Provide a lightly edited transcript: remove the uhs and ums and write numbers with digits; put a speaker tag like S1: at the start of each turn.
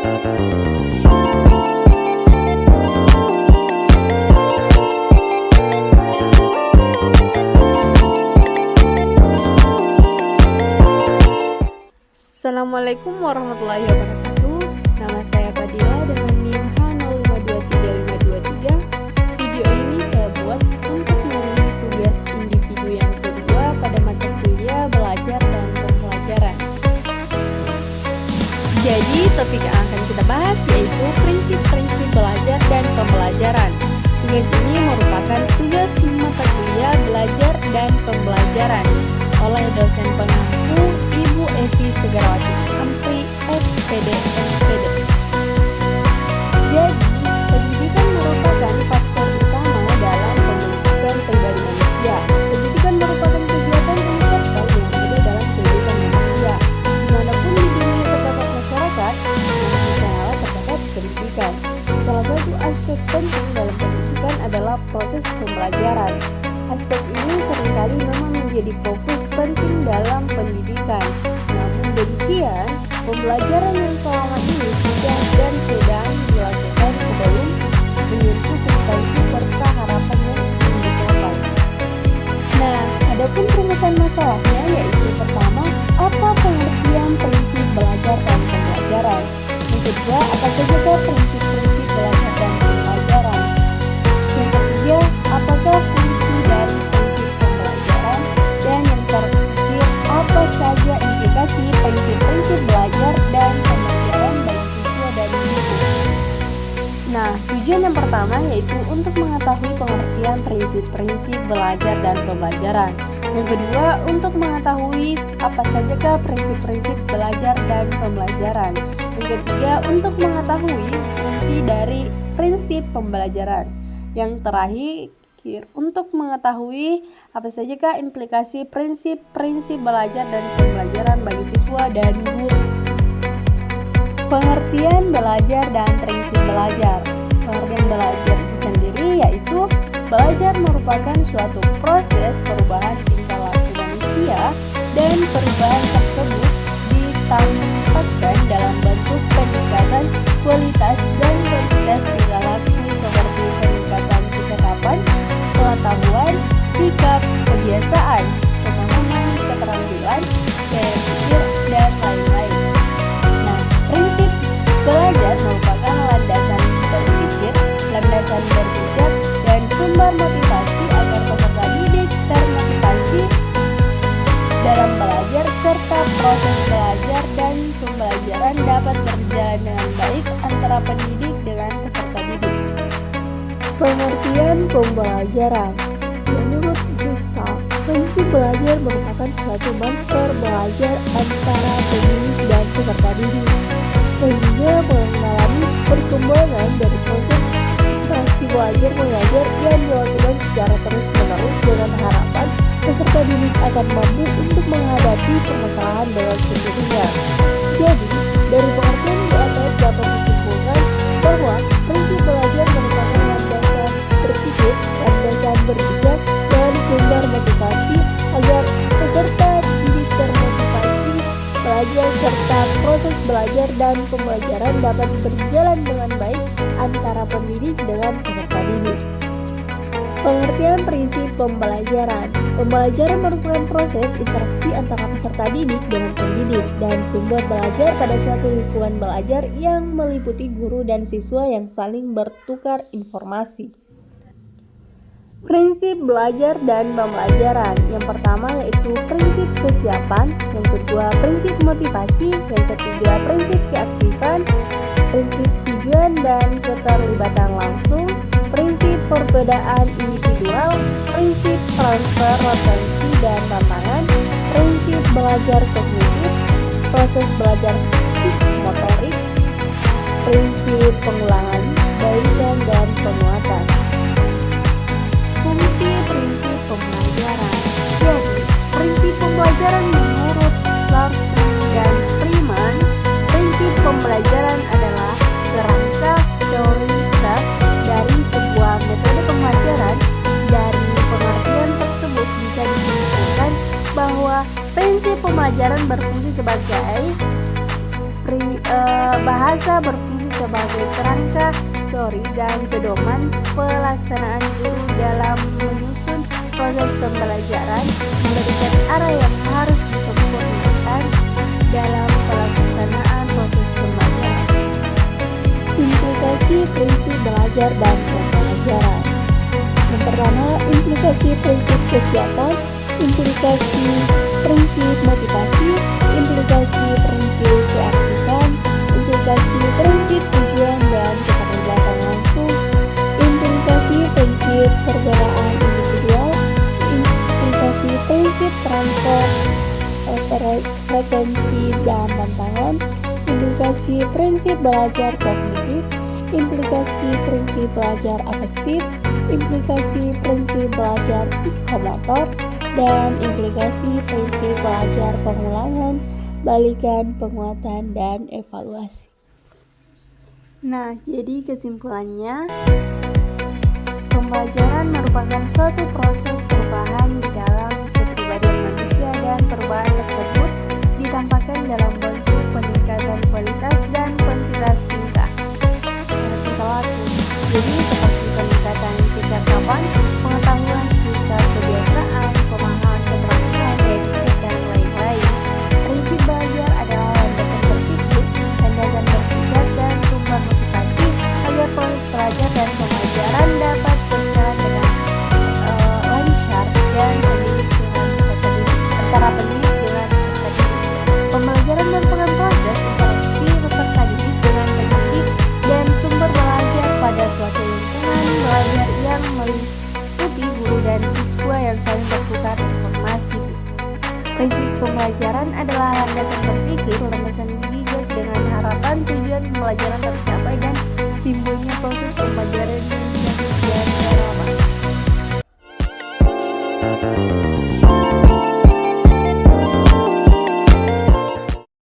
S1: Assalamualaikum warahmatullahi wabarakatuh. Nama saya Fadila dengan NIM H05235323. Video ini saya buat untuk memenuhi tugas individu yang kedua pada mata kuliah belajar dan pembelajaran. Jadi topik yang akan kita bahas yaitu prinsip-prinsip belajar dan pembelajaran. Tugas ini merupakan tugas mata kuliah belajar dan pembelajaran oleh dosen pengampu Ibu Evi Segarawati Ampri, SPD, MPD. Jadi, pendidikan merupakan faktor utama dalam pembentukan pribadi manusia. Pendidikan merupakan kegiatan universal yang ada dalam kehidupan manusia. Dimanapun di dunia terdapat masyarakat, manusia terdapat pendidikan. Salah satu aspek penting dalam pendidikan adalah proses pembelajaran. Aspek ini seringkali memang menjadi fokus penting dalam pendidikan. Namun demikian, pembelajaran yang selama ini sudah dan sedang dilakukan sebelum menyentuh substansi serta harapan yang ingin dicapai. Nah, adapun rumusan masalahnya yaitu pertama, apa pengertian prinsip belajar dan pembelajaran? Yang kedua, apa saja prinsip-prinsip belajar dan pembelajaran? Yang ketiga, apakah fungsi dari prinsip pembelajaran? Dan yang terakhir, apa saja implikasi prinsip-prinsip belajar dan pembelajaran bagi siswa dan guru? Nah, tujuan yang pertama yaitu untuk mengetahui pengertian prinsip-prinsip belajar dan pembelajaran. Yang kedua, untuk mengetahui apa sajakah prinsip-prinsip belajar dan pembelajaran. Yang ketiga, untuk mengetahui fungsi dari prinsip pembelajaran. Yang terakhir, untuk mengetahui apa sajakah implikasi prinsip-prinsip belajar dan pembelajaran bagi siswa dan guru. Pengertian belajar dan prinsip belajar. Pengertian belajar itu sendiri yaitu belajar merupakan suatu proses perubahan tingkah laku manusia dan perubahan tersebut ditampakkan dalam bentuk peningkatan kualitas dan kuantitas tingkah laku seperti peningkatan kecakapan, pengetahuan, sikap, kebiasaan, pemahaman, keterampilan, gaya pikir, dan lain-lain. Nah, prinsip belajar merupakan landasan berpikir, landasan berpijak, dan sumber motivasi agar peserta didik termotivasi dalam belajar serta proses belajar dan pembelajaran dapat berjalan dengan baik antara pendidik dengan peserta didik. Pengertian pembelajaran. Menurut Gestalt, prinsip belajar merupakan suatu transfer belajar antara pendidik dan peserta didik, sehingga mengalami perkembangan dari proses interaksi belajar mengajar yang dilakukan secara terus-menerus dengan harapan peserta didik akan mampu untuk menghadapi permasalahan dengan sendirinya. Jadi, dari pengertian di atas dapat disimpulkan bahwa prinsip belajar merupakan landasan berpikir, landasan berpijak, dan sumber motivasi agar peserta didik termotivasi belajar serta proses belajar dan pembelajaran dapat berjalan dengan baik antara pendidik dengan peserta didik. Pengertian prinsip pembelajaran. Pembelajaran merupakan proses interaksi antara peserta didik dengan pendidik dan sumber belajar pada suatu lingkungan belajar yang meliputi guru dan siswa yang saling bertukar informasi. Prinsip belajar dan pembelajaran. Yang pertama yaitu prinsip kesiapan, yang kedua prinsip motivasi, yang ketiga prinsip keaktifan, prinsip tujuan dan keterlibatan langsung, prinsip perbedaan individual, prinsip transfer retensi dan tantangan, prinsip belajar kognitif, proses belajar psikomotorik, prinsip pengulangan, baikan dan penguatan. Fungsi prinsip pembelajaran. Jadi, prinsip pembelajaran menurut Larson dan Freeman, prinsip pembelajaran adalah kerangka teoritis dari sebuah metode pembelajaran. Dari pengertian tersebut bisa disimpulkan bahwa prinsip pembelajaran berfungsi sebagai bahasa berfungsi sebagai kerangka teori dan pedoman pelaksanaan guru dalam menyusun proses pembelajaran, memberikan arah yang harus disempurnakan dalam pelaksanaan proses pembelajaran.
S2: Implikasi prinsip belajar dan pembelajaran. Yang pertama, implikasi prinsip kesiapan, implikasi prinsip motivasi, implikasi prinsip keaktifan, implikasi prinsip tujuan dan keterlibatan langsung, implikasi prinsip perbedaan individual, implikasi prinsip transfer frekuensi dan tantangan, implikasi prinsip belajar kognitif, implikasi prinsip belajar afektif, implikasi prinsip belajar psikomotor, dan implikasi prinsip belajar pengulangan, balikan, penguatan, dan evaluasi.
S1: Nah, jadi kesimpulannya, pembelajaran merupakan suatu proses perubahan di dalam kepribadian manusia dan perubahan tersebut ditampakkan dalam bentuk peningkatan kualitas dan kuantitas tingkah laku. Jadi seperti peningkatan kecakapan, pengetahuan, sikap, kebiasaan, pemahaman, keterampilan, etika, dan lain-lain. Prinsip belajar adalah landasan berpikir, landasan berpijak, dan sumber motivasi agar proses belajar dan pembelajaran dapat berjalan dengan lancar dan antara pendidik dengan peserta didik. Pembelajaran merupakan proses interaksi peserta didik dengan pendidik dan sumber belajar pada suatu lingkungan belajar yang meliputi guru dan siswa yang saling bertukar informasi. Prinsip pembelajaran adalah landasan berpikir, landasan bijak dengan harapan tujuan pembelajaran tercapai dan timbulnya proses